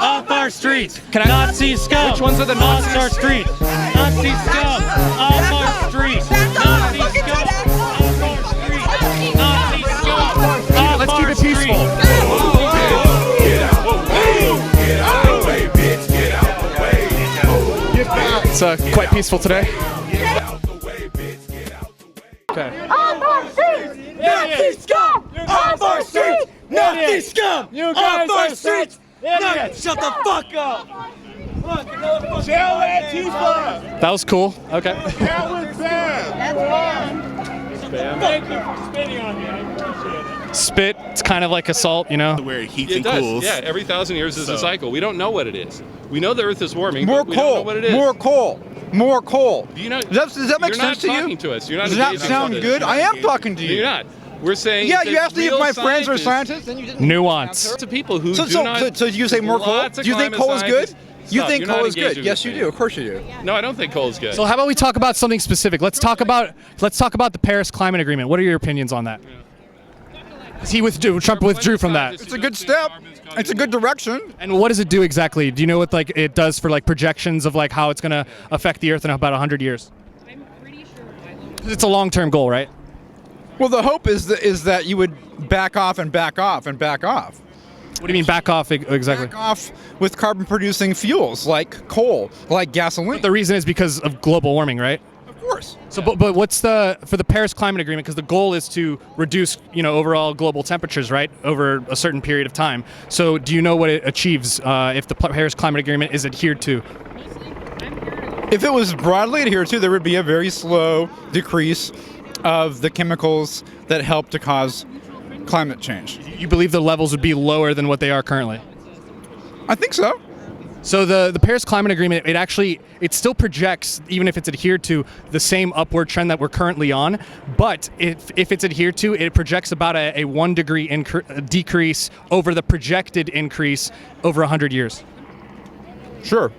off our streets. Can I? Nazi scum. Which ones are the off Nazis? our streets? Nazi scum off our streets. Nazi scum off our streets. Nazi scum. Let's keep it peaceful. Get out the way, bitch. Get out the way. It's quite peaceful today. Get out the way, bitch. Get out the way. Okay. Off our streets! Nazi scum! Off our streets! Nazi scum! Off our streets! Shut the fuck up! Jail Antifa! That was cool. Okay. Jail with Bam! Thank you for spitting on me. I appreciate it. Spit. It's kind of like assault, you know. Where it heats It and does. cools. Yeah, every 1,000 years is a cycle. We don't know what it is. We know the Earth is warming, More but we don't know coal. what it is. More coal. More coal. Do you know? Does that make you're sense to not you? talking to us. You're not Does that engaging sound with us. good? You're I not am engaging. talking to you. You're not. We're saying. Yeah, that you asked me if real my friends are scientists- scientists, and you didn't. Nuance. To people who So, do so, not. so, so you say more coal? Lots of Do you think climate coal is good? scientists- You Stop. think You're coal not is good? engaging Yes, with you me. do. Of course you do. No, I don't think coal is good. So how about we talk about something specific? Let's talk about the Paris Climate Agreement. What are your opinions on that? Trump withdrew from that. It's a good step. It's a good direction. And what does it do exactly? Do you know what like it does for like projections of like how it's going to affect the Earth in about 100 years? I'm pretty sure. It's a long-term goal, right? Well, the hope is that you would back off and back off and back off. What do you mean back off exactly? Back off with carbon-producing fuels like coal, like gasoline. The reason is because of global warming, right? Of course. So, but what's for the Paris Climate Agreement? Because the goal is to reduce, overall global temperatures, right, over a certain period of time. So, do you know what it achieves if the Paris Climate Agreement is adhered to? If it was broadly adhered to, there would be a very slow decrease of the chemicals that help to cause climate change. You believe the levels would be lower than what they are currently? I think so. So the Paris Climate Agreement, it still projects, even if it's adhered to, the same upward trend that we're currently on. But if it's adhered to, it projects about a 1 degree decrease over the projected increase over 100 years. Sure.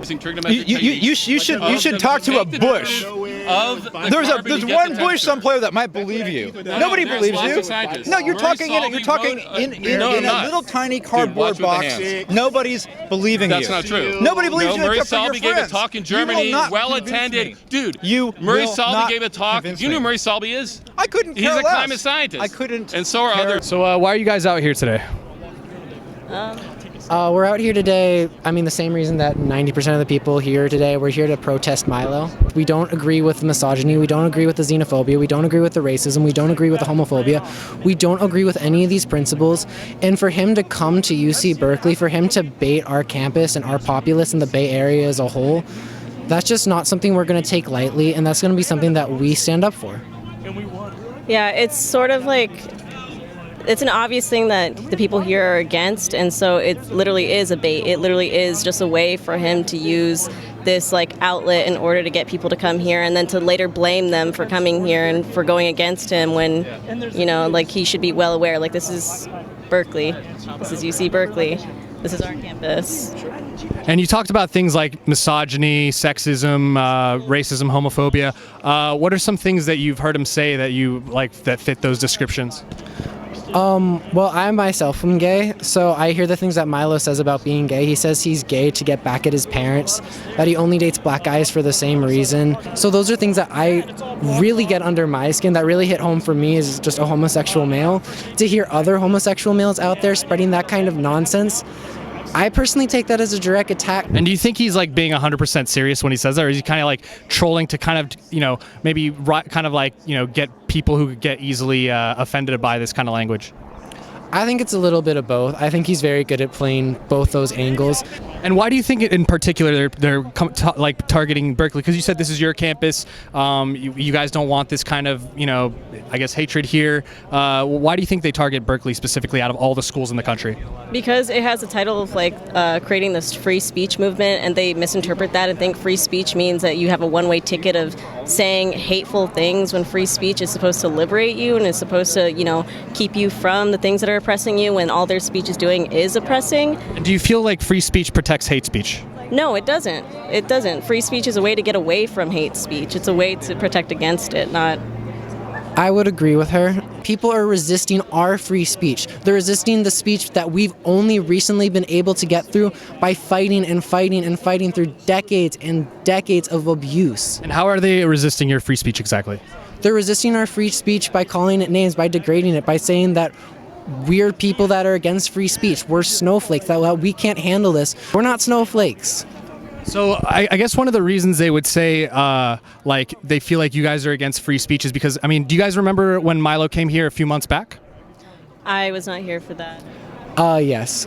You should talk to a bush. There's one bush somewhere that might believe you. Nobody believes you. No, you're talking in a little tiny cardboard box. Nobody's believing you. That's not true. Nobody believes you Murray except for your Salby gave a friends. talk in You will Germany, not well convince attended. me. Dude, You Murray will Salby not gave a talk. convince You know me. who Murray Salby is? I couldn't care He's a less. climate scientist. I couldn't. And so are others. So why are you guys out here today? We're out here today, the same reason that 90% of the people here today, we're here to protest Milo. We don't agree with the misogyny, we don't agree with the xenophobia, we don't agree with the racism, we don't agree with the homophobia, we don't agree with any of these principles. And for him to come to UC Berkeley, for him to bait our campus and our populace in the Bay Area as a whole, that's just not something we're going to take lightly, and that's going to be something that we stand up for. Yeah, it's sort of like, it's an obvious thing that the people here are against, and so it literally is a bait. It literally is just a way for him to use this outlet in order to get people to come here, and then to later blame them for coming here and for going against him when, he should be well aware. This is Berkeley. This is UC Berkeley. This is our campus. And you talked about things like misogyny, sexism, racism, homophobia. What are some things that you've heard him say that you like that fit those descriptions? Well, I myself am gay, so I hear the things that Milo says about being gay. He says he's gay to get back at his parents, that he only dates black guys for the same reason. So those are things that I really get under my skin, that really hit home for me as just a homosexual male. To hear other homosexual males out there spreading that kind of nonsense, I personally take that as a direct attack. And do you think he's being 100% serious when he says that, or is he kind of trolling to kind of, maybe get people who get easily offended by this kind of language? I think it's a little bit of both. I think he's very good at playing both those angles. And why do you think in particular they're targeting Berkeley? Because you said this is your campus. You guys don't want this kind of, hatred here. Why do you think they target Berkeley specifically out of all the schools in the country? Because it has the title of creating this free speech movement, and they misinterpret that and think free speech means that you have a one-way ticket of saying hateful things, when free speech is supposed to liberate you and is supposed to, keep you from the things that are oppressing you, when all their speech is doing is oppressing. Do you feel like free speech protects hate speech? No, it doesn't. It doesn't. Free speech is a way to get away from hate speech. It's a way to protect against it, not... I would agree with her. people are resisting our free speech. They're resisting the speech that we've only recently been able to get through by fighting and fighting and fighting through decades and decades of abuse. And how are they resisting your free speech exactly? They're resisting our free speech by calling it names, by degrading it, by saying that we're people that are against free speech. We're snowflakes, that we can't handle this. We're not snowflakes. So I guess one of the reasons they would say like they feel like you guys are against free speech is because, I mean, do you guys remember when Milo came here a few months back? I was not here for that. Yes.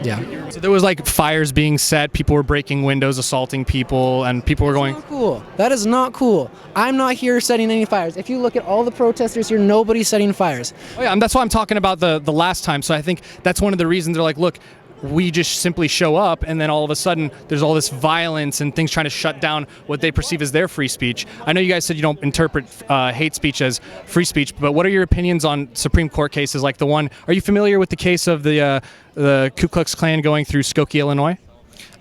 Yeah. So there was like fires being set, people were breaking windows, assaulting people, and people were going... That's not cool. That is not cool. I'm not here setting any fires. If you look at all the protesters here, nobody's setting fires. Oh yeah, and that's why I'm talking about the last time. So I think that's one of the reasons they're like, look, we just simply show up, and then all of a sudden there's all this violence and things trying to shut down what they perceive as their free speech. I know you guys said you don't interpret hate speech as free speech, but what are your opinions on Supreme Court cases like the one? Are you familiar with the case of the Ku Klux Klan going through Skokie, Illinois?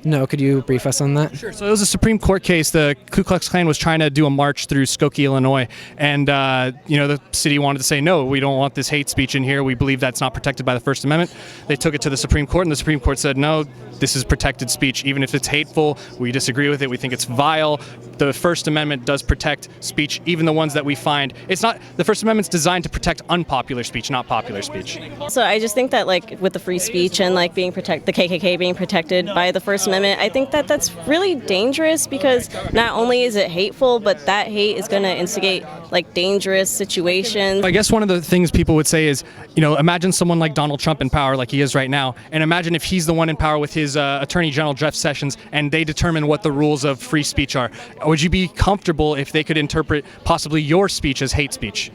No, could you brief us on that? Sure. So it was a Supreme Court case. The Ku Klux Klan was trying to do a march through Skokie, Illinois, and the city wanted to say, no, we don't want this hate speech in here. We believe that's not protected by the First Amendment. They took it to the Supreme Court, and the Supreme Court said, no, this is protected speech. Even if it's hateful, we disagree with it. We think it's vile. The First Amendment does protect speech, even the ones that we find. It's not, the First Amendment's designed to protect unpopular speech, not popular speech. So I just think that like with the free speech and like being the KKK being protected by the First Amendment, I think that that's really dangerous because not only is it hateful, but that hate is going to instigate like dangerous situations. I guess one of the things people would say is, imagine someone like Donald Trump in power like he is right now, and imagine if he's the one in power with his Attorney General Jeff Sessions, and they determine what the rules of free speech are. Would you be comfortable if they could interpret possibly your speech as hate speech?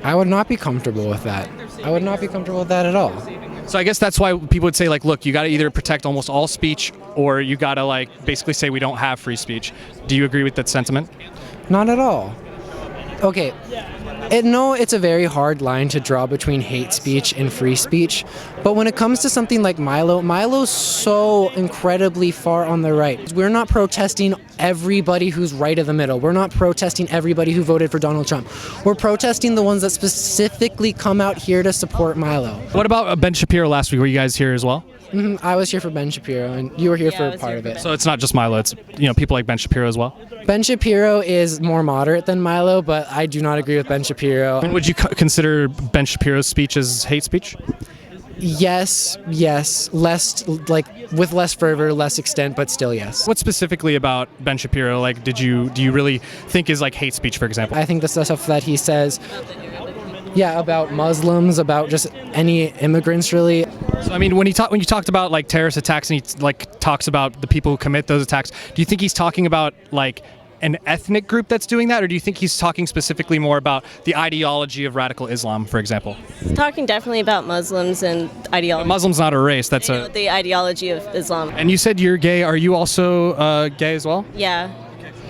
I would not be comfortable with that. I would not be comfortable with that at all. So I guess that's why people would say, like, look, you got to either protect almost all speech, or you got to like basically say we don't have free speech. Do you agree with that sentiment? Not at all. Okay. It's a very hard line to draw between hate speech and free speech, but when it comes to something like Milo's so incredibly far on the right. We're not protesting everybody who's right of the middle. We're not protesting everybody who voted for Donald Trump. We're protesting the ones that specifically come out here to support Milo. What about Ben Shapiro last week? Were you guys here as well? I was here for Ben Shapiro, and you were here for part of it. So it's not just Milo, it's people like Ben Shapiro as well? Ben Shapiro is more moderate than Milo, but I do not agree with Ben Shapiro. And would you consider Ben Shapiro's speech as hate speech? Yes, less, like, with less fervor, less extent, but still yes. What specifically about Ben Shapiro, like, do you really think is like hate speech, for example? I think the stuff that he says, about Muslims, about just any immigrants, really. So, I mean, when you talked about like terrorist attacks, and he like talks about the people who commit those attacks, do you think he's talking about like an ethnic group that's doing that, or do you think he's talking specifically more about the ideology of radical Islam, for example? He's talking definitely about Muslims and ideology. But Muslim's not a race. That's the ideology of Islam. And you said you're gay. Are you also gay as well? Yeah.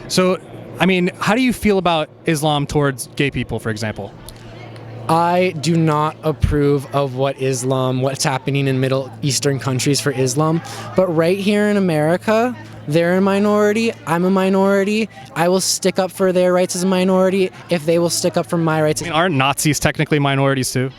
So, I mean, how do you feel about Islam towards gay people, for example? I do not approve of what's happening in Middle Eastern countries for Islam. But right here in America, they're a minority, I'm a minority. I will stick up for their rights as a minority if they will stick up for my rights. I mean, aren't Nazis technically minorities too?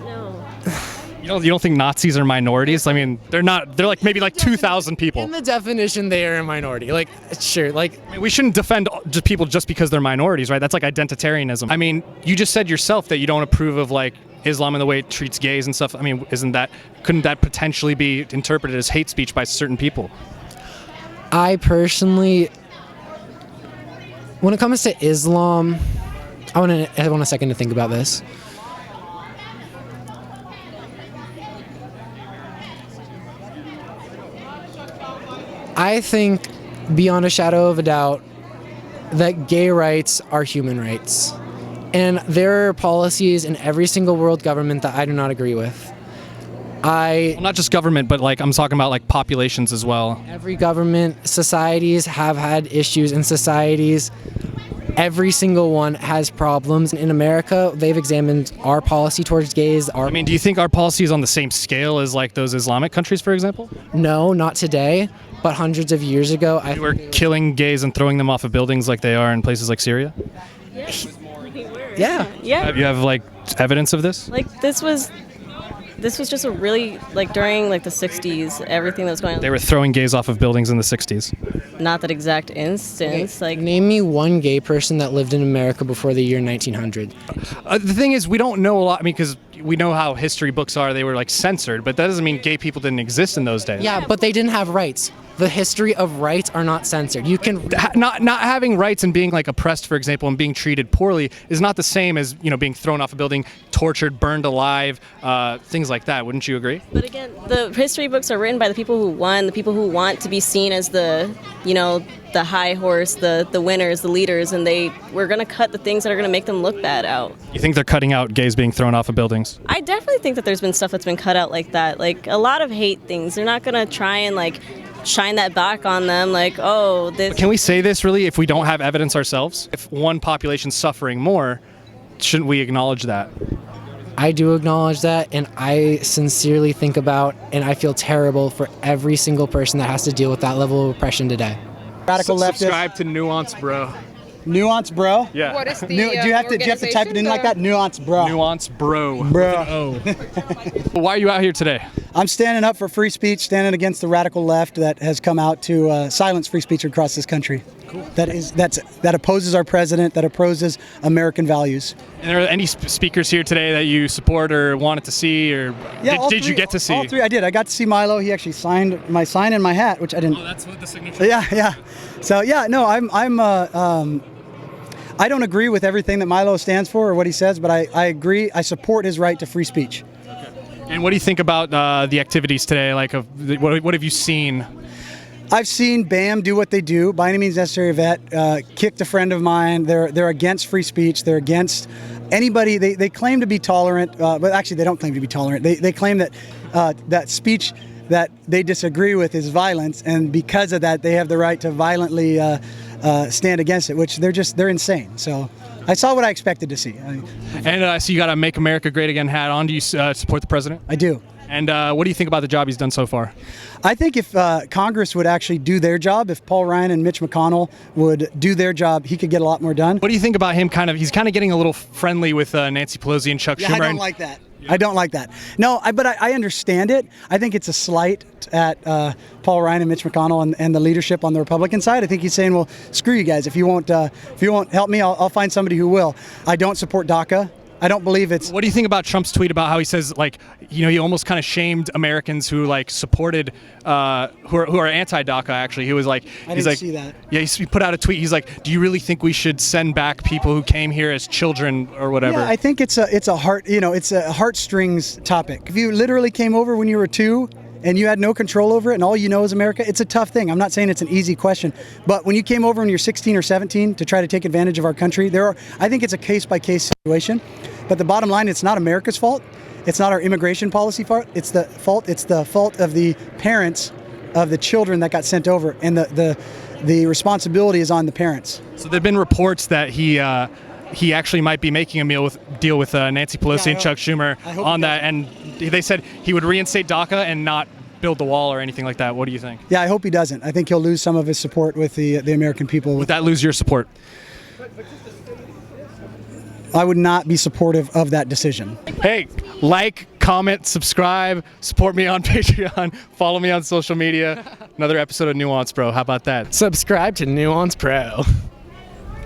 No. You don't think Nazis are minorities? I mean, they're not. They're like maybe like 2,000 people. In the definition, they are a minority. Like, sure, like... I mean, we shouldn't defend just people just because they're minorities, right? That's like identitarianism. I mean, you just said yourself that you don't approve of like Islam and the way it treats gays and stuff. I mean, couldn't that potentially be interpreted as hate speech by certain people? I personally, when it comes to Islam, I want a second to think about this. I think, beyond a shadow of a doubt, that gay rights are human rights. And there are policies in every single world government that I do not agree with. Well, not just government, but like I'm talking about like populations as well. Every government, societies have had issues, and societies, every single one has problems. In America, they've examined our policy towards gays. I mean, do you think our policy is on the same scale as like those Islamic countries, for example? No, not today. But hundreds of years ago, we're killing gays and throwing them off of buildings like they are in places like Syria? Yes, we were. Yeah. Yeah. You have like evidence of this? Like this was just a really like during like the 60s, everything that was going on. They were throwing gays off of buildings in the 60s. Not that exact instance. Like Name me one gay person that lived in America before the year 1900. The thing is, we don't know a lot. I mean, because we know how history books are. They were like censored, but that doesn't mean gay people didn't exist in those days. Yeah, but they didn't have rights. The history of rights are not censored. You can Not having rights and being like oppressed, for example, and being treated poorly is not the same as, you know, being thrown off a building, tortured, burned alive, things like that. Wouldn't you agree? But again, the history books are written by the people who won, the people who want to be seen as the, you know, the high horse, the winners, the leaders, and we're going to cut the things that are going to make them look bad out. You think they're cutting out gays being thrown off of buildings? I definitely think that there's been stuff that's been cut out like that. Like a lot of hate things. They're not going to try and like shine that back on them like, oh, this. But can we say this really if we don't have evidence ourselves? If one population's suffering more, shouldn't we acknowledge that? I do acknowledge that, and I sincerely think about and I feel terrible for every single person that has to deal with that level of oppression today. Radical leftist. Subscribe to Nuance, bro. Nuance, bro. Yeah. What is the Do you have to type it in like that? Nuance, bro. Nuance, bro. Bro. Why are you out here today? I'm standing up for free speech, standing against the radical left that has come out to silence free speech across this country. Cool. That opposes our president, that opposes American values. And are there any speakers here today that you support or wanted to see, or did you get to see? All three, I did. I got to see Milo. He actually signed my sign in my hat, which I didn't. Oh, that's what the signature. Yeah. So yeah, no, I don't agree with everything that Milo stands for or what he says, but I agree. I support his right to free speech. Okay. And what do you think about the activities today? Like, what have you seen? I've seen BAM do what they do. By any means necessary, vet kicked a friend of mine. They're against free speech. They're against anybody. They claim to be tolerant, but actually they don't claim to be tolerant. They claim that that speech that they disagree with is violence, and because of that, they have the right to violently stand against it, which they're insane. So I saw what I expected to see. And so you got a Make America Great Again hat on. Do you support the president? I do. And what do you think about the job he's done so far? I think if Congress would actually do their job, if Paul Ryan and Mitch McConnell would do their job, he could get a lot more done. What do you think about him? He's kind of getting a little friendly with Nancy Pelosi and Chuck Schumer. I don't like that. I don't like that. No, but I understand it. I think it's a slight at Paul Ryan and Mitch McConnell and the leadership on the Republican side. I think he's saying, well, screw you guys. If you won't help me, I'll find somebody who will. I don't support DACA. I don't believe it's. What do you think about Trump's tweet about how he says, like, you know, he almost kind of shamed Americans who like supported, who are anti-DACA? Actually, he was like, I didn't see that. Yeah, he put out a tweet. He's like, do you really think we should send back people who came here as children or whatever? Yeah, I think it's a heartstrings topic. If you literally came over when you were 2 and you had no control over it and all you know is America, it's a tough thing. I'm not saying it's an easy question, but when you came over when you're 16 or 17 to try to take advantage of our country, I think it's a case-by-case situation. But the bottom line, it's not America's fault. It's not our immigration policy fault. It's the fault of the parents of the children that got sent over, and the responsibility is on the parents. So there've been reports that he actually might be making a deal with Nancy Pelosi and Chuck Schumer on that, and they said he would reinstate DACA and not build the wall or anything like that. What do you think? Yeah, I hope he doesn't. I think he'll lose some of his support with the American people. Would that lose your support? I would not be supportive of that decision. Hey, like, comment, subscribe, support me on Patreon, follow me on social media. Another episode of Nuance, bro. How about that? Subscribe to Nuance Pro.